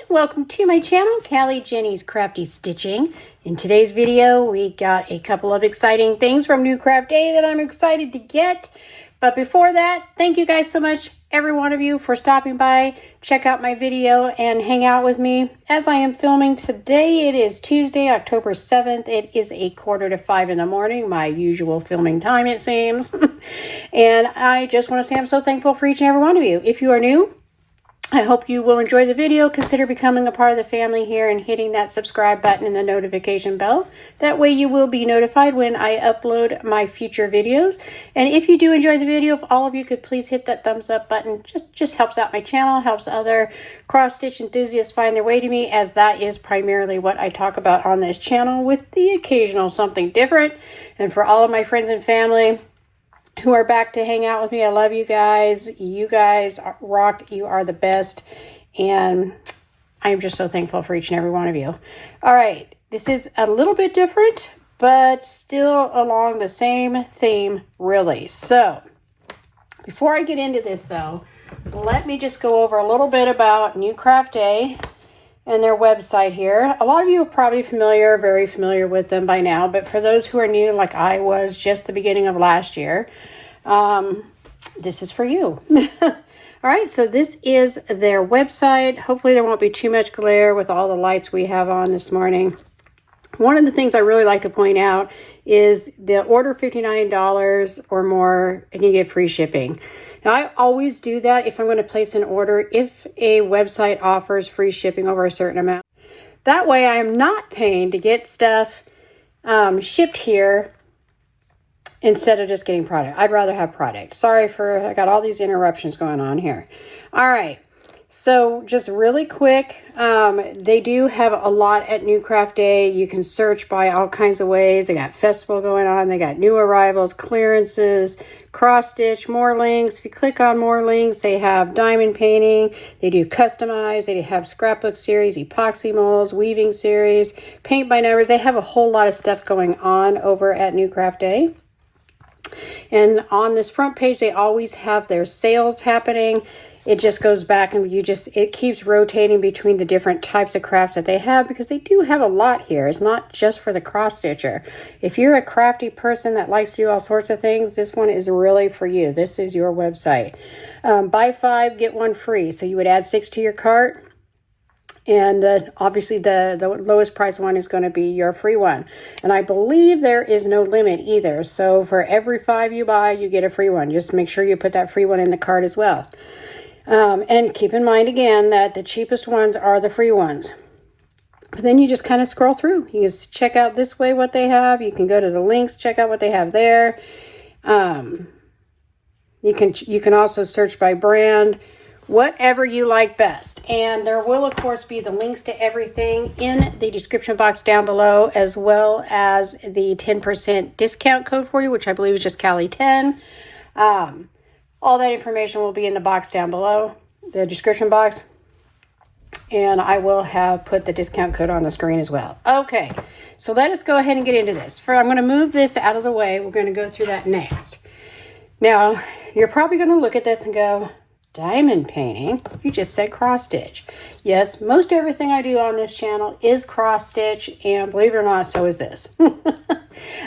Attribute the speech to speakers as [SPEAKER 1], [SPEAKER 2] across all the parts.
[SPEAKER 1] welcome to my channel, Callie Jenny's Crafty Stitching. In today's video, we got a couple of exciting things from NewCraftDay that I'm excited to get. But before that, thank you guys so much, every one of you, for stopping by, check out my video, and hang out with me. As I am filming today, it is Tuesday, October 7th. It is 4:45 in the morning, my usual filming time, it seems. And I just want to say I'm so thankful for each and every one of you. If you are new, I hope you will enjoy the video. Consider becoming a part of the family here and hitting that subscribe button and the notification bell. That way you will be notified when I upload my future videos. And if you do enjoy the video, if all of you could please hit that thumbs up button, just helps out my channel, helps other cross-stitch enthusiasts find their way to me, as that is primarily what I talk about on this channel, with the occasional something different. And for all of my friends and family who are back to hang out with me, I love you guys. You guys rock. You are the best. And I'm just so thankful for each and every one of you. All right. This is a little bit different, but still along the same theme, really. So before I get into this, though, let me just go over a little bit about NewCraftDay and their website here. A lot of you are probably very familiar with them by now, but for those who are new, like I was just the beginning of last year, this is for you. All right, so this is their website. Hopefully there won't be too much glare with all the lights we have on this morning. One of the things I really like to point out is the order $59 or more and you get free shipping. Now, I always do that if I'm going to place an order, if a website offers free shipping over a certain amount. That way I am not paying to get stuff shipped here instead of just getting product. I'd rather have product. Sorry I got all these interruptions going on here. All right. So just really quick, they do have a lot at NewCraftDay. You can search by all kinds of ways. They got festival going on. They got new arrivals, clearances, cross stitch, more links. If you click on more links, they have diamond painting. They do customize. They have scrapbook series, epoxy molds, weaving series, paint by numbers. They have a whole lot of stuff going on over at NewCraftDay. And on this front page, they always have their sales happening. It just goes back and it keeps rotating between the different types of crafts that they have, because they do have a lot here. It's not just for the cross stitcher. If you're a crafty person that likes to do all sorts of things, this one is really for you. This is your website. Buy 5, get 1 free. So you would add 6 to your cart. And obviously the lowest price one is going to be your free one. And I believe there is no limit either. So for every 5 you buy, you get a free one. Just make sure you put that free one in the cart as well. And keep in mind, again, that the cheapest ones are the free ones. But then you just kind of scroll through. You can check out this way what they have. You can go to the links, check out what they have there. You can also search by brand, whatever you like best. And there will, of course, be the links to everything in the description box down below, as well as the 10% discount code for you, which I believe is just Callie10. All that information will be in the box down below, the description box. And I will have put the discount code on the screen as well. Okay, so let us go ahead and get into this. I'm going to move this out of the way. We're going to go through that next. Now, you're probably going to look at this and go, diamond painting? You just said cross stitch. Yes, most everything I do on this channel is cross stitch, and believe it or not, so is this.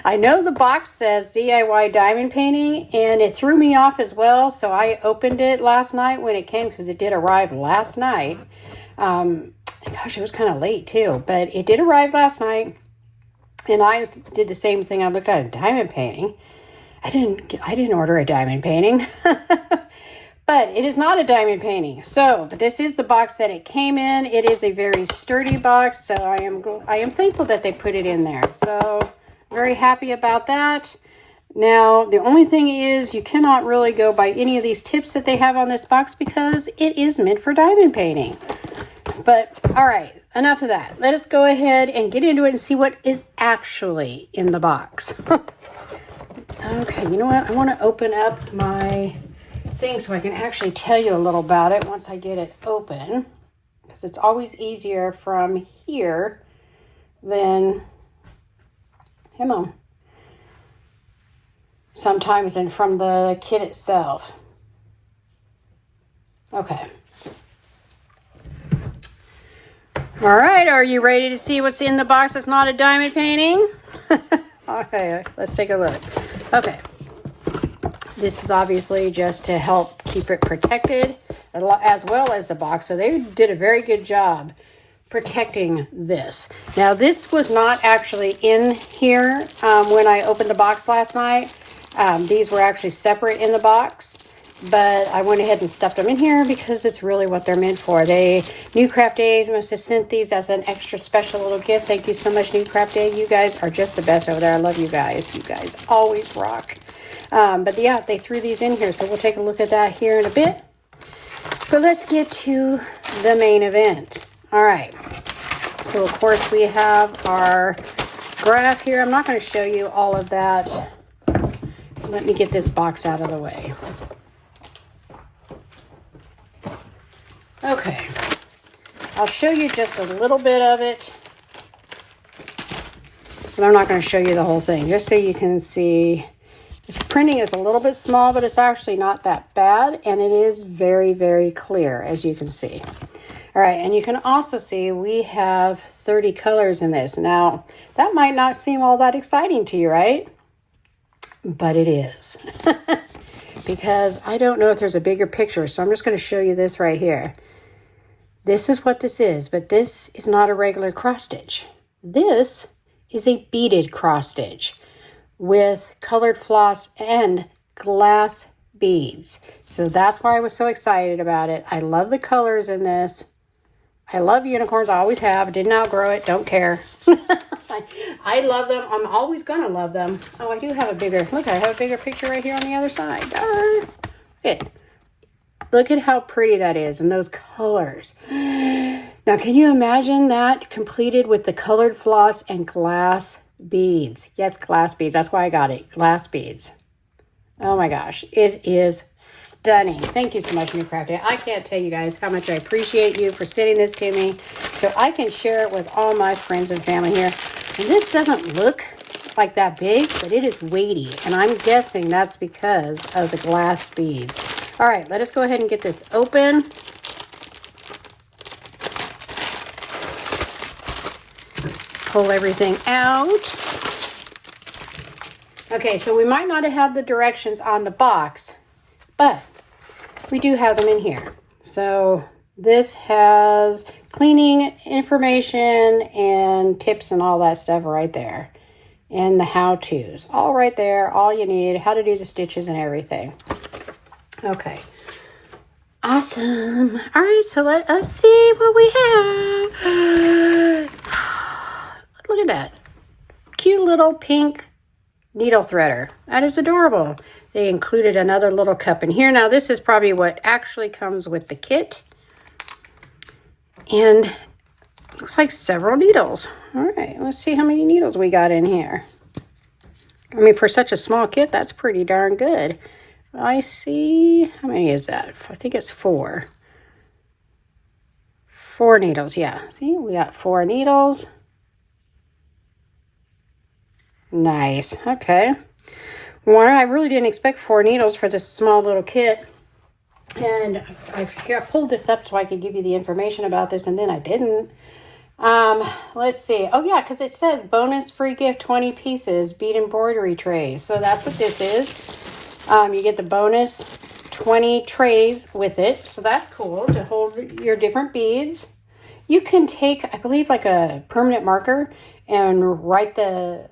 [SPEAKER 1] I know the box says DIY diamond painting, and it threw me off as well, so I opened it last night when it came, because it did arrive last night. Gosh, it was kind of late too, but it did arrive last night, and I did the same thing. I looked at a diamond painting. I didn't order a diamond painting. But it is not a diamond painting. So, but this is the box that it came in. It is a very sturdy box, so I am thankful that they put it in there. So, very happy about that. Now, the only thing is you cannot really go by any of these tips that they have on this box, because it is meant for diamond painting. But, all right, enough of that. Let us go ahead and get into it and see what is actually in the box. Okay, you know what? I want to open up my thing so I can actually tell you a little about it once I get it open, because it's always easier from here than sometimes than from the kit itself. Okay. All right, are you ready to see what's in the box that's not a diamond painting? Okay, let's take a look. Okay, this is obviously just to help keep it protected as well as the box. So they did a very good job protecting this. Now, this was not actually in here when I opened the box last night. These were actually separate in the box, but I went ahead and stuffed them in here because it's really what they're meant for. NewCraftDay must have sent these as an extra special little gift. Thank you so much, NewCraftDay. You guys are just the best over there. I love you guys. You guys always rock. But yeah, they threw these in here, so we'll take a look at that here in a bit. But let's get to the main event. All right. So, of course, we have our graph here. I'm not going to show you all of that. Let me get this box out of the way. Okay. I'll show you just a little bit of it. But I'm not going to show you the whole thing, just so you can see. This printing is a little bit small, but it's actually not that bad. And it is very, very clear, as you can see. All right, and you can also see we have 30 colors in this. Now, that might not seem all that exciting to you, right? But it is. Because I don't know if there's a bigger picture, so I'm just going to show you this right here. This is what this is, but this is not a regular cross stitch. This is a beaded cross stitch with colored floss and glass beads. So that's why I was so excited about it. I love the colors in this. I love unicorns. I always have. Didn't outgrow it. Don't care. I love them. I'm always going to love them. Oh, I do have a bigger, look, I have a bigger picture right here on the other side. Look at how pretty that is and those colors. Now, can you imagine that completed with the colored floss and glass beads? Yes, glass beads. That's why I got it. Glass beads. Oh my gosh, it is stunning. Thank you so much, NewCraftDay. I can't tell you guys how much I appreciate you for sending this to me so I can share it with all my friends and family here. And this doesn't look like that big, but it is weighty. And I'm guessing that's because of the glass beads. All right, let us go ahead and get this open. Pull everything out. Okay, so we might not have had the directions on the box, but we do have them in here. So this has cleaning information and tips and all that stuff right there. And the how-tos, all right there, all you need, how to do the stitches and everything. Okay, awesome. All right, so let us see what we have. Look at that, cute little pink needle threader. That is adorable. They included another little cup in here. Now, this is probably what actually comes with the kit. And looks like several needles. All right, let's see how many needles we got in here. I mean, for such a small kit, that's pretty darn good. I see, how many is that? I think it's 4. 4 needles, yeah. See, we got 4 needles. Nice. Okay. Well, I really didn't expect 4 needles for this small little kit. And I pulled this up so I could give you the information about this, and then I didn't. Let's see. Oh, yeah, because it says bonus free gift 20 pieces bead embroidery trays. So that's what this is. You get the bonus 20 trays with it. So that's cool to hold your different beads. You can take, I believe, like a permanent marker and write the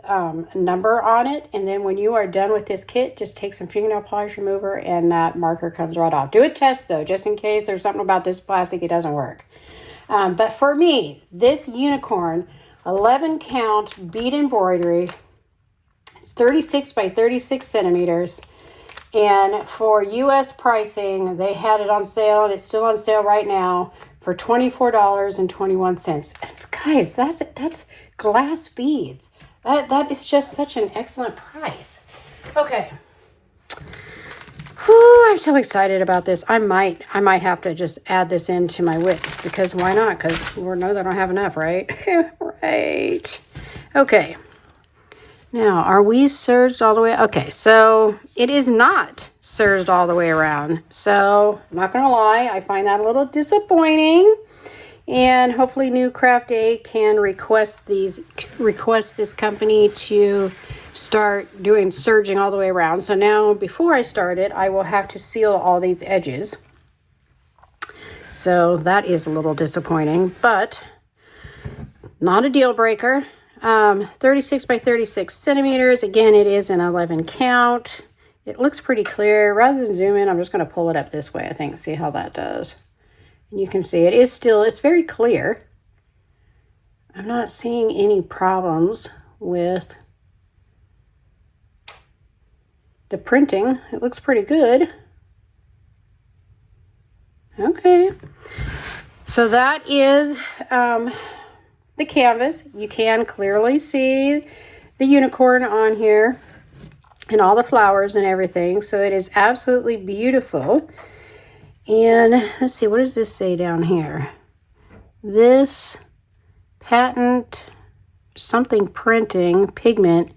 [SPEAKER 1] number on it. And then when you are done with this kit, just take some fingernail polish remover and that marker comes right off. Do a test, though, just in case there's something about this plastic it doesn't work. But for me, this unicorn 11 count bead embroidery, it's 36 by 36 centimeters. And for US pricing, they had it on sale, and it's still on sale right now for $24.21. Guys, that's glass beads. That is just such an excellent price. Okay. Whew, I'm so excited about this. I might have to just add this into my whips, because why not? Because Lord knows I don't have enough, right? Right. Okay. Now, are we serged all the way? Okay, so it is not serged all the way around. So, I'm not going to lie. I find that a little disappointing. And hopefully NewCraftDay can request this company to start doing serging all the way around. So now before I start it, I will have to seal all these edges. So that is a little disappointing, but not a deal breaker. 36 by 36 centimeters. Again, it is an 11 count. It looks pretty clear. Rather than zoom in, I'm just going to pull it up this way, I think, see how that does. And you can see it's very clear. I'm not seeing any problems with the printing. It looks pretty good. Okay. So that is the canvas. You can clearly see the unicorn on here and all the flowers and everything. So it is absolutely beautiful. And let's see, what does this say down here? This patent something printing pigment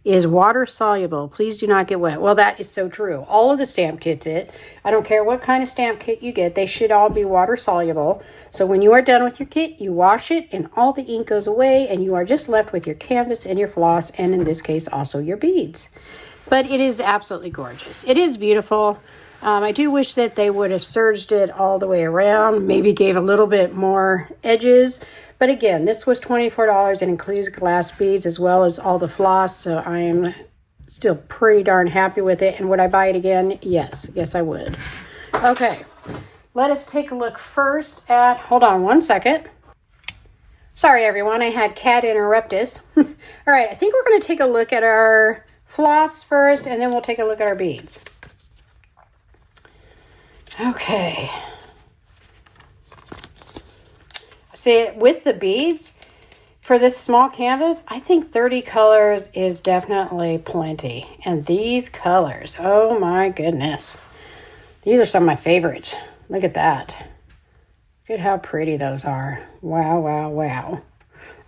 [SPEAKER 1] is water soluble. Please do not get wet. Well, that is so true. All of the stamp kits, I don't care what kind of stamp kit you get, they should all be water soluble. So when you are done with your kit, you wash it and all the ink goes away and you are just left with your canvas and your floss, and in this case also your beads. But it is absolutely gorgeous. It is beautiful. I do wish that they would have serged it all the way around, maybe gave a little bit more edges. But again, this was $24. It includes glass beads as well as all the floss, so I am still pretty darn happy with it. And would I buy it again? Yes. Yes, I would. Okay, let us take a look first at, hold on one second. Sorry, everyone, I had cat interruptus. All right, I think we're going to take a look at our floss first, and then we'll take a look at our beads. Okay. See, with the beads, for this small canvas, I think 30 colors is definitely plenty. And these colors, oh my goodness. These are some of my favorites. Look at that. Look at how pretty those are. Wow, wow, wow.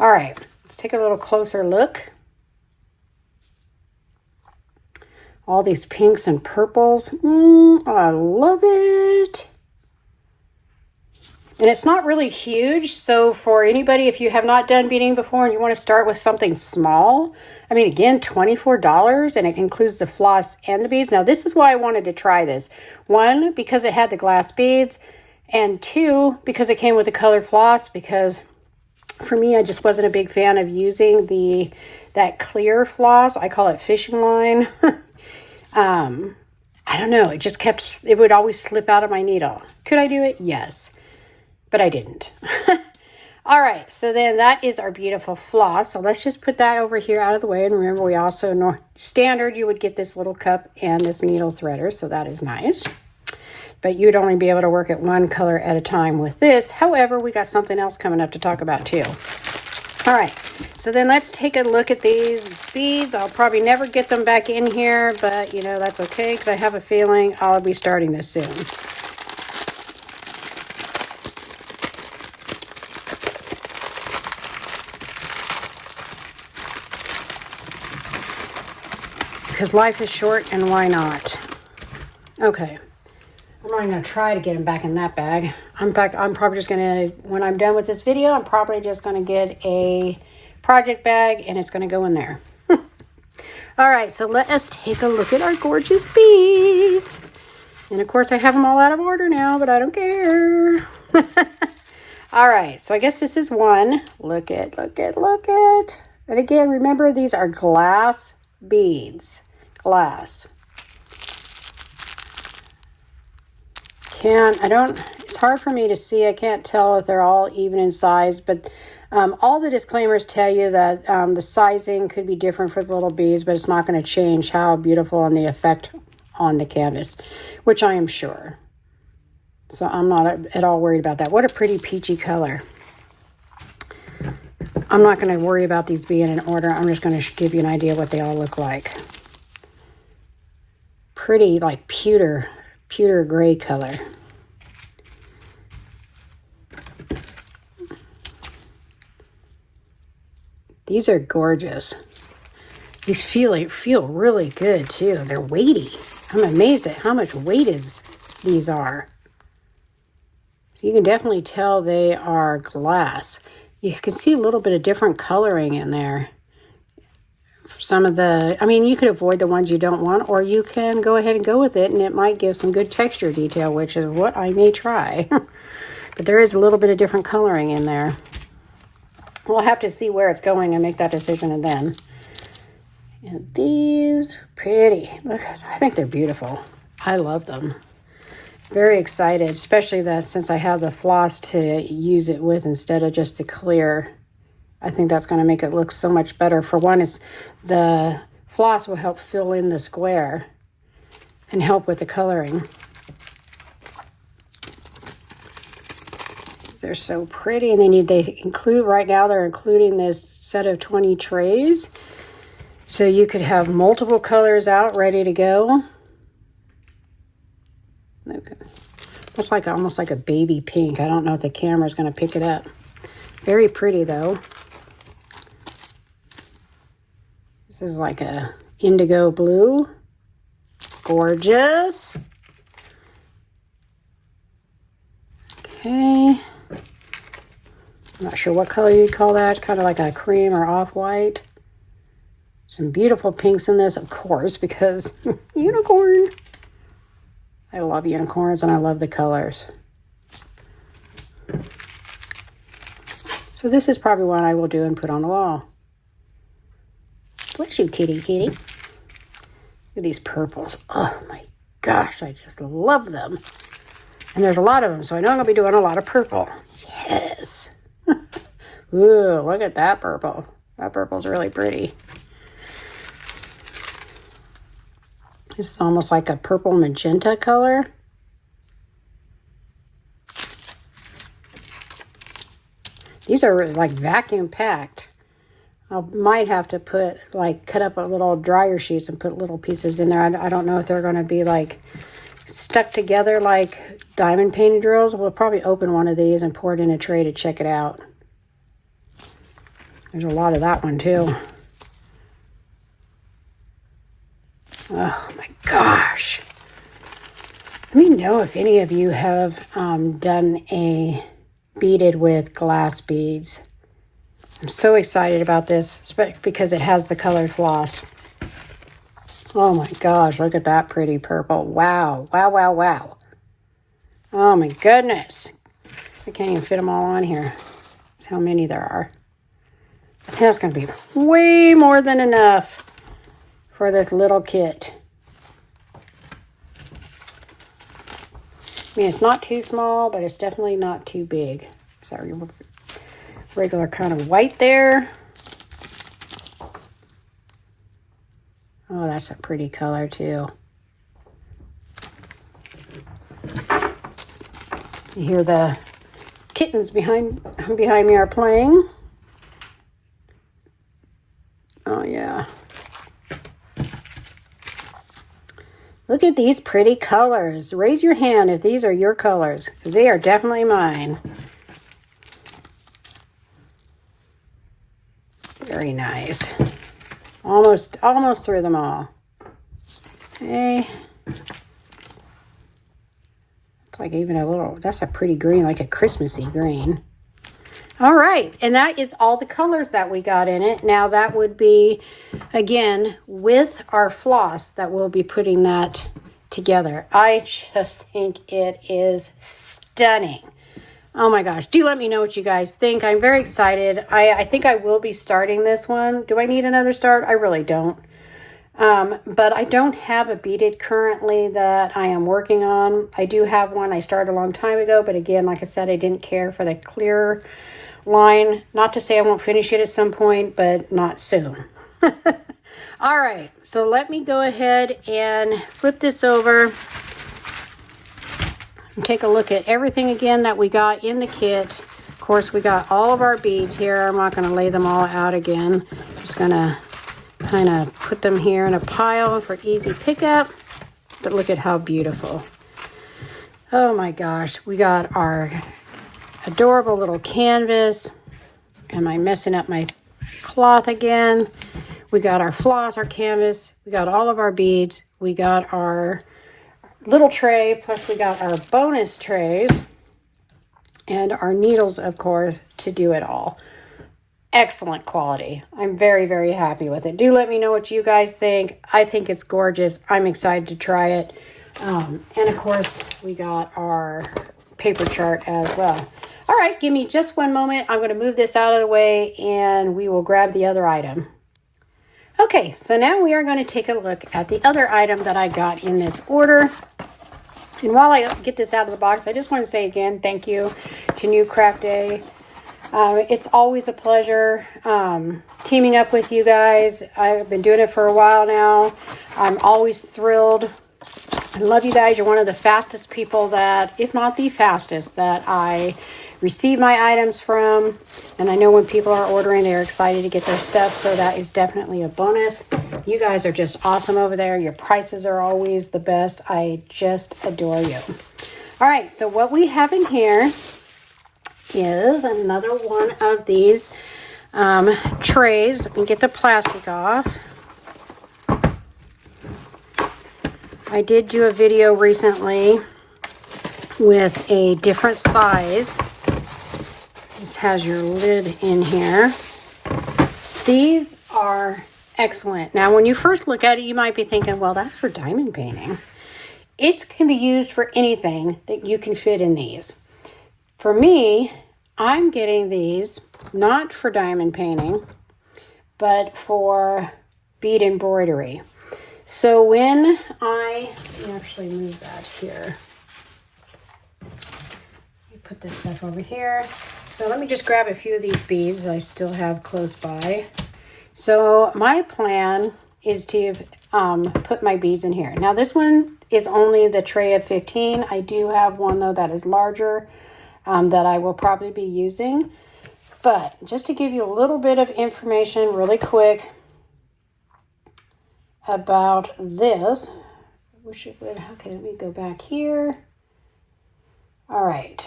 [SPEAKER 1] All right, let's take a little closer look. All these pinks and purples. I love it. And it's not really huge, so for anybody, if you have not done beading before and you want to start with something small, I mean, again, $24, and it includes the floss and the beads. Now, this is why I wanted to try this. One, because it had the glass beads, and two, because it came with the colored floss, because for me, I just wasn't a big fan of using that clear floss. I call it fishing line. I don't know, it would always slip out of my needle. Could I do it? Yes. But I didn't. All right, so then that is our beautiful floss. So let's just put that over here out of the way. And remember, we also standard, you would get this little cup and this needle threader, so that is nice. But you'd only be able to work at one color at a time with this. However, we got something else coming up to talk about too. All right, so then let's take a look at these beads. I'll probably never get them back in here, but you know, that's okay, because I have a feeling I'll be starting this soon. Because life is short, and why not? Okay. I'm not going to try to get them back in that bag. I'm probably just going to, when I'm done with this video, I'm probably just going to get a project bag, and it's going to go in there. All right, so let us take a look at our gorgeous beads. And of course, I have them all out of order now, but I don't care. All right, so I guess this is one. Look at. And again, remember, these are glass beads. Glass. It's hard for me to see. I can't tell if they're all even in size, but all the disclaimers tell you that the sizing could be different for the little beads, but it's not going to change how beautiful and the effect on the canvas, which I am sure. So I'm not at all worried about that. What a pretty peachy color. I'm not going to worry about these being in order. I'm just going to give you an idea what they all look like. Pretty, like pewter gray color. These are gorgeous. These feel really good too. They're weighty. I'm amazed at how much weight these are. So So you can definitely tell they are glass. You can see a little bit of different coloring in there. Some of the, I mean, you could avoid the ones you don't want, or you can go ahead and go with it, and it might give some good texture detail, which is what I may try. But there is a little bit of different coloring in there. We'll have to see where it's going and make that decision and then. And these, pretty. Look, I think they're beautiful. I love them. Very excited, especially that since I have the floss to use it with instead of just the clear. I think that's going to make it look so much better. For one, is the floss will help fill in the square and help with the coloring. They're so pretty, and they include, right now they're including this set of 20 trays. So you could have multiple colors out ready to go. Okay. That's like almost like a baby pink. I don't know if the camera's going to pick it up. Very pretty though. This is like a indigo blue. Gorgeous. Okay. I'm not sure what color you'd call that. Kind of like a cream or off-white. Some beautiful pinks in this, of course, because unicorn. I love unicorns and I love the colors. So this is probably one I will do and put on the wall. Bless you, kitty, kitty. Look at these purples. Oh my gosh, I just love them. And there's a lot of them, so I know I'm going to be doing a lot of purple. Yes. Ooh, look at that purple. That purple's really pretty. This is almost like a purple magenta color. These are like vacuum packed. I might have to put, like, cut up a little dryer sheets and put little pieces in there. I don't know if they're going to be like stuck together like diamond painting drills. We'll probably open one of these and pour it in a tray to check it out. There's a lot of that one too. Oh my gosh. Let me know if any of you have done a beaded with glass beads. I'm so excited about this, because it has the colored floss. Oh my gosh, look at that pretty purple. Wow, wow, wow, wow. Oh my goodness. I can't even fit them all on here. That's how many there are. I think that's going to be way more than enough for this little kit. I mean, it's not too small, but it's definitely not too big. Sorry, regular kind of white there. Oh, that's a pretty color too. You hear the kittens behind me are playing. Oh yeah. Look at these pretty colors. Raise your hand if these are your colors, because they are definitely mine. Very nice. Almost through them all. Okay. It's like even a little, that's a pretty green, like a Christmassy green. All right, and that is all the colors that we got in it. Now that would be, again, with our floss that we'll be putting that together. I just think it is stunning. Oh my gosh, do let me know what you guys think. I'm very excited. I think I will be starting this one. Do I need another start? I really don't. But I don't have a beaded currently that I am working on. I do have one I started a long time ago, but again, like I said, I didn't care for the clear line. Not to say I won't finish it at some point, but not soon. All right, so let me go ahead and flip this over and take a look at everything again that we got in the kit. Of course, we got all of our beads here. I'm not going to lay them all out again. Just going to kind of put them here in a pile for easy pickup. But look at how beautiful. Oh my gosh, we got our adorable little canvas. Am I messing up my cloth again? We got our floss, our canvas. We got all of our beads. We got our little tray, plus we got our bonus trays. and our needles, of course, to do it all. Excellent quality. I'm very, very happy with it. Do let me know what you guys think. I think it's gorgeous. I'm excited to try it. And of course, we got our paper chart as well. All right, give me just one moment. I'm going to move this out of the way and we will grab the other item. Okay, so now we are going to take a look at the other item that I got in this order. And while I get this out of the box, I just want to say again, thank you to NewCraftDay. It's always a pleasure teaming up with you guys. I've been doing it for a while now. I'm always thrilled. I love you guys. You're one of the fastest people that, if not the fastest, that I receive my items from. And I know when people are ordering, they're excited to get their stuff. So that is definitely a bonus. You guys are just awesome over there. Your prices are always the best. I just adore you. All right, so what we have in here is another one of these trays. Let me get the plastic off. I did do a video recently with a different size. This has your lid in here. These are excellent. Now, when you first look at it, you might be thinking, well, that's for diamond painting. It can be used for anything that you can fit in these. For me, I'm getting these not for diamond painting, but for bead embroidery. So when let me actually move that here. Let me put this stuff over here. So let me just grab a few of these beads that I still have close by. So my plan is to put my beads in here. Now this one is only the tray of 15. I do have one though that is larger that I will probably be using. But just to give you a little bit of information really quick about this. I wish it would. Okay, let me go back here. All right.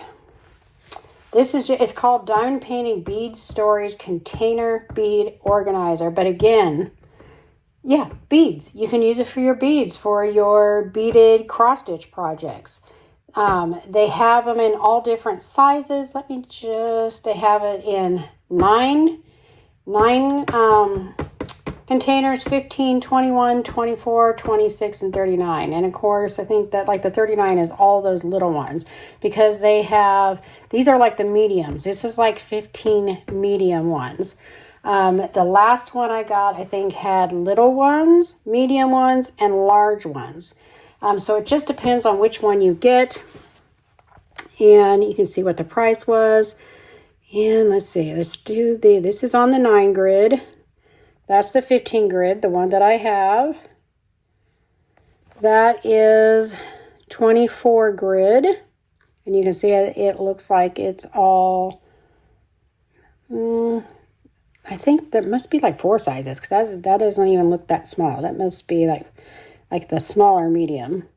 [SPEAKER 1] This is it's called Diamond Painting Bead Storage Container Bead Organizer. But again, yeah, beads. You can use it for your beads, for your beaded cross-stitch projects. They have them in all different sizes. They have it in nine containers, 15, 21, 24, 26, and 39. And of course, I think that like the 39 is all those little ones because these are like the mediums. This is like 15 medium ones. The last one I got, I think, had little ones, medium ones, and large ones. So it just depends on which one you get. And you can see what the price was. And let's see, this is on the 9 grid. That's the 15 grid, the one that I have. That is 24 grid. And you can see it looks like it's all, I think there must be like 4 sizes because that doesn't even look that small. That must be like the smaller medium.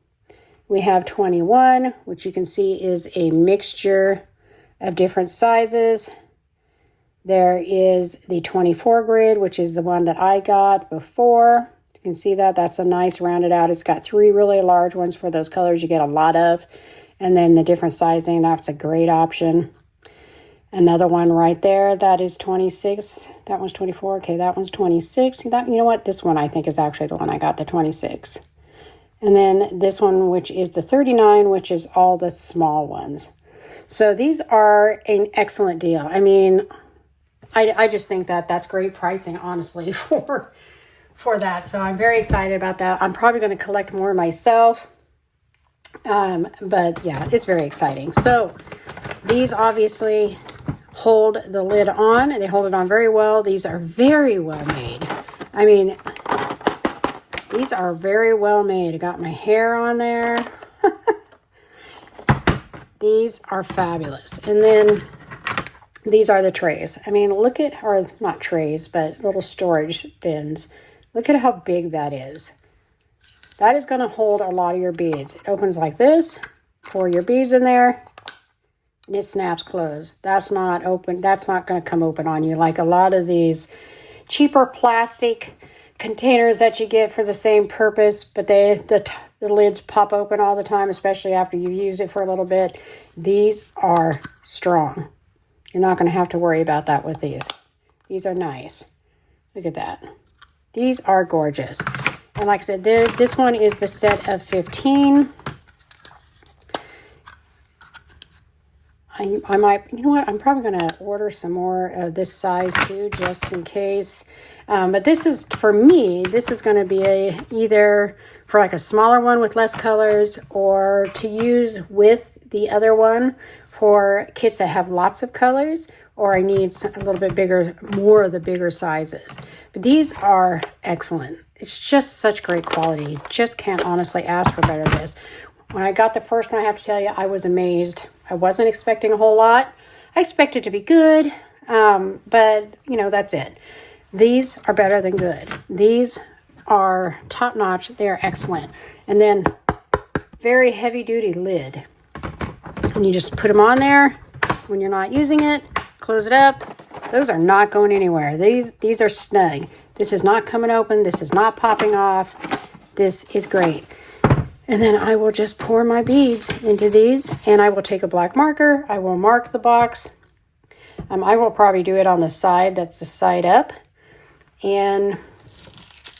[SPEAKER 1] We have 21, which you can see is a mixture of different sizes. There is the 24 grid, which is the one that I got before. You can see that's a nice rounded out. It's got 3 really large ones for those colors you get a lot of. And then the different sizing, that's a great option. Another one right there, that is 26. That one's 24. Okay, that one's 26. You know what? This one I think is actually the one I got, the 26. And then this one, which is the 39, which is all the small ones. So these are an excellent deal. I mean, I just think that's great pricing, honestly, for that. So I'm very excited about that. I'm probably going to collect more myself. But yeah, it's very exciting. So these obviously hold the lid on, and they hold it on very well. These are very well made. I mean, these are very well made. I got my hair on there. These are fabulous. And then these are the trays. I mean, look at, or not trays, but little storage bins. Look at how big that is. That is going to hold a lot of your beads. It opens like this, pour your beads in there, and it snaps closed. That's not open. That's not going to come open on you like a lot of these cheaper plastic containers that you get for the same purpose, but the lids pop open all the time, especially after you use it for a little bit. These are strong. You're not going to have to worry about that with these. These are nice. Look at that. These are gorgeous. And like I said, this one is the set of 15. I might, you know what, I'm probably going to order some more of this size too, just in case. But this is, for me, this is going to be either for like a smaller one with less colors, or to use with the other one for kits that have lots of colors, or I need a little bit bigger, more of the bigger sizes. But these are excellent. It's just such great quality. Just can't honestly ask for better than this. When I got the first one, I have to tell you, I was amazed. I wasn't expecting a whole lot. I expected to be good, but, you know, that's it. These are better than good. These are top-notch. They are excellent. And then, very heavy-duty lid. And you just put them on there when you're not using it. Close it up. Those are not going anywhere. These are snug. This is not coming open. This is not popping off. This is great. And then I will just pour my beads into these, and I will take a black marker. I will mark the box. I will probably do it on the side. That's the side up. And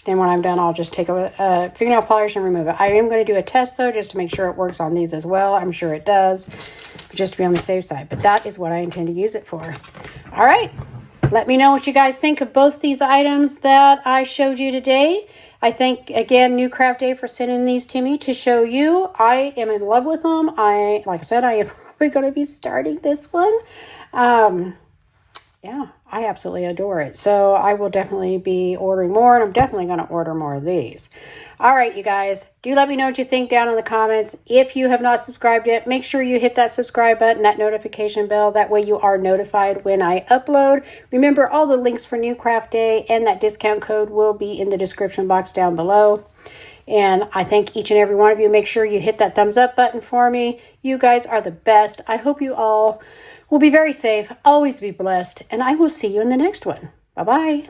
[SPEAKER 1] then when I'm done, I'll just take a fingernail polish and remove it. I am going to do a test, though, just to make sure it works on these as well. I'm sure it does, just to be on the safe side. But that is what I intend to use it for. All right. Let me know what you guys think of both these items that I showed you today. I thank, again, NewCraftDay for sending these to me to show you. I am in love with them. Like I said, I am probably going to be starting this one. Yeah, I absolutely adore it. So I will definitely be ordering more, and I'm definitely going to order more of these. All right, you guys, do let me know what you think down in the comments. If you have not subscribed yet, make sure you hit that subscribe button, that notification bell. That way you are notified when I upload. Remember, all the links for NewCraftDay and that discount code will be in the description box down below. And I thank each and every one of you. Make sure you hit that thumbs up button for me. You guys are the best. I hope you all will be very safe, always be blessed, and I will see you in the next one. Bye-bye.